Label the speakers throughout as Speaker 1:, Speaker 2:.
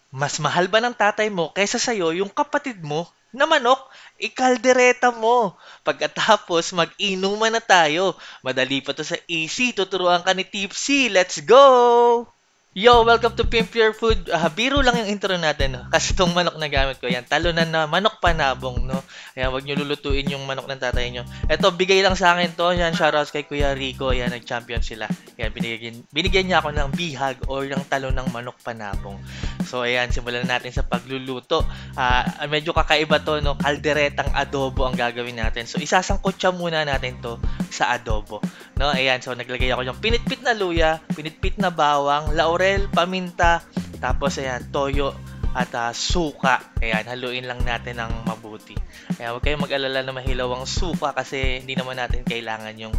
Speaker 1: Mas mahal ba ng tatay mo kaysa sa'yo yung kapatid mo na manok? Ikaldereta mo. Pagkatapos, mag-inuman na tayo. Madali pa to sa AC. Tuturuan ka ni Tipsy. Let's go! Yo, welcome to Pimp Your Food. Biro lang yung intro natin, no? Kasi itong manok na gamit ko, yan, talunan na manok panabong, no? Ayan, wag nyo lulutuin yung manok ng tatay nyo. Eto, bigay lang sa akin to. Yan, shoutouts kay Kuya Rico. Ayan, nag-champion sila. Yan, binigyan niya ako ng bihag or ng talon ng manok panabong. So, ayan, simulan natin sa pagluluto. Medyo kakaiba to, no? Kalderetang adobo ang gagawin natin. So, isasangkot siya muna natin to sa adobo. No, ayan, so naglagay ako ng pinitpit na luya, pinitpit na bawang, laurel, paminta, tapos ayan, toyo at suka. Ayan, haluin lang natin ng mabuti. Ayan, huwag kayong mag-alala na mahilaw ang suka kasi hindi naman natin kailangan yung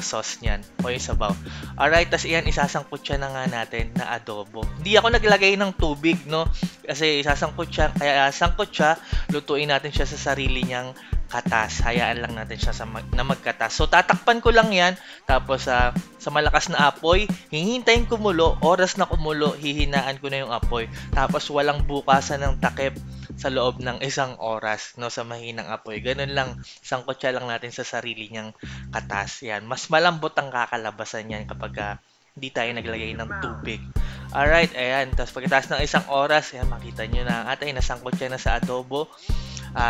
Speaker 1: sauce niyan o yung sabaw. Alright, tas ayan, isasangkot siya na nga natin na adobo. Hindi ako naglagay ng tubig, no? Kasi isasangkot siya, kaya sangkot siya, lutuin natin siya sa sarili niyang katas. Hayaan lang natin siya na magkatas. So, tatakpan ko lang yan. Tapos, sa malakas na apoy, hihintayin kumulo. Oras na kumulo, hihinaan ko na yung apoy. Tapos, walang bukasan ng takip sa loob ng 1 oras, no, sa mahinang apoy. Ganun lang, sangkotsa lang natin sa sarili niyang katas. Yan. Mas malambot ang kakalabasan yan kapag hindi tayo naglagay ng tubig. Alright, ayan. Tapos pagkatapos ng 1 oras, ayan, makita nyo na atay, nasangkot siya na sa adobo.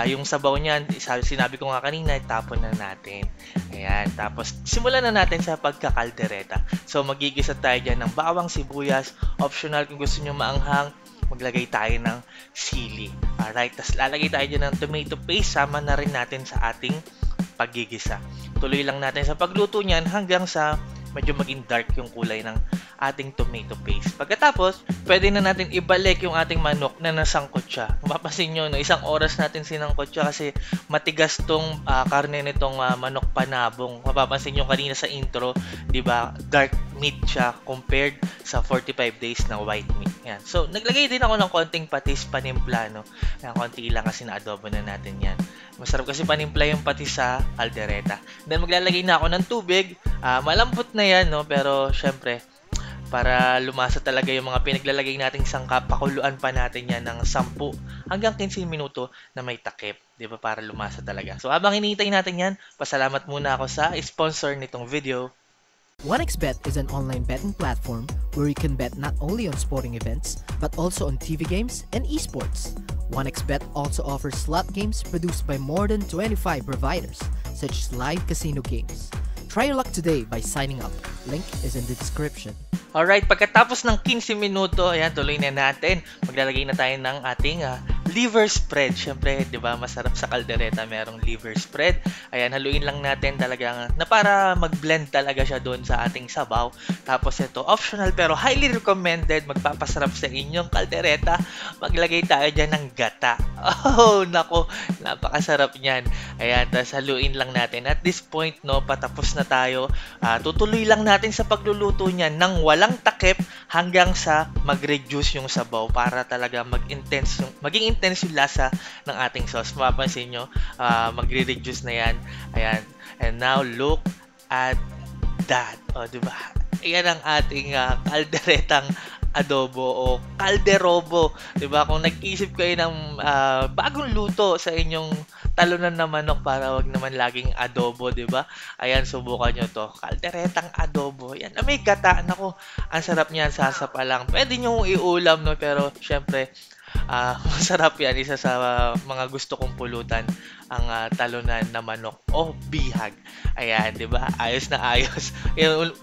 Speaker 1: Yung sabaw niyan, sinabi ko nga kanina, itapon na natin. Ayan, tapos simulan na natin sa pagkakaldereta. So, magigisa tayo dyan ng bawang, sibuyas. Optional kung gusto nyo maanghang, maglagay tayo ng sili. Alright, tapos lalagay tayo dyan ng tomato paste. Sama na rin natin sa ating paggigisa. Tuloy lang natin sa pagluto niyan hanggang sa medyo maging dark yung kulay ng ating tomato paste. Pagkatapos, pwede na natin ibalik yung ating manok na nasangkot siya. Mapapansin nyo, no, 1 oras natin sinangkot siya kasi matigas tong karne nitong manok panabong. Mapapansin nyo kanina sa intro, di ba, dark meat siya compared sa 45 days na white meat. Yan. So, naglagay din ako ng konting patis panimpla, no? Yan, konti lang kasi na adobo na natin yan. Masarap kasi panimpla yung patis sa kaldereta. Then, maglalagay na ako ng tubig. Malambot na yan, no? Pero, syempre, para lumasa talaga yung mga pinaglalagay nating sangkap, pakuluan pa natin yan ng 10 hanggang 15 minuto na may takip. Di ba? Para lumasa talaga. So, habang hinihintay natin yan, pasalamat muna ako sa sponsor nitong video.
Speaker 2: OneXBet is an online betting platform where you can bet not only on sporting events, but also on TV games and esports. OneXBet also offers slot games produced by more than 25 providers, such as live casino games. Try your luck today by signing up. Link is in the description.
Speaker 1: Alright, pagkatapos ng 15 minuto, ayan, tuloy na natin. Maglalagay na tayo ng ating liver spread. Siyempre, di ba, masarap sa kaldereta, merong liver spread. Ayan, haluin lang natin talaga na para mag-blend talaga siya doon sa ating sabaw. Tapos ito, optional pero highly recommended, magpapasarap sa inyong kaldereta. Maglagay tayo dyan ng gata. Oh, nako, napakasarap niyan. Ayan, tapos haluin lang natin. At this point, no, patapos na tayo. Tutuloy lang natin sa pagluluto niyan ng walang takip hanggang sa mag-reduce yung sabaw para talaga maging intense yung lasa ng ating sauce. Mapapansin nyo, magre-reduce na yan. Ayan. And now, look at that. O, diba? Ayan ang ating kalderetang adobo o kalderobo. Diba? Kung nag-isip kayo ng bagong luto sa inyong talunan na manok para wag naman laging adobo, 'di ba? Ayan, subukan nyo to. Kalderetang adobo. Yan, na may gata. Nako, ang sarap niyan, sasapa lang. Pwede nyo iulam, no? Pero, syempre, masarap yan. Isa sa mga gusto kong pulutan ang talunan na manok o bihag. Ayan, 'di ba? Ayos na ayos.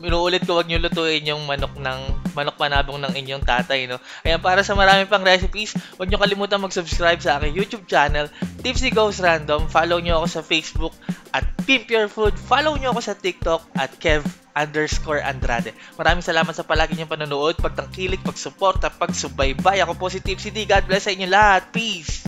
Speaker 1: Inuulit ko, wag niyo lutuin yung manok panabong ng inyong tatay, no. Ayan, para sa marami pang recipes, wag niyo kalimutan mag-subscribe sa aking YouTube channel, Tipsy Goes Random. Follow niyo ako sa Facebook at Pimp Your Food. Follow niyo ako sa TikTok at Kev_Andrade. Maraming salamat sa palagi niyong panonood, pagtangkilik, pagsuporta, pagsubaybay. Ako po si Tipsy D. God bless sa inyo lahat. Peace!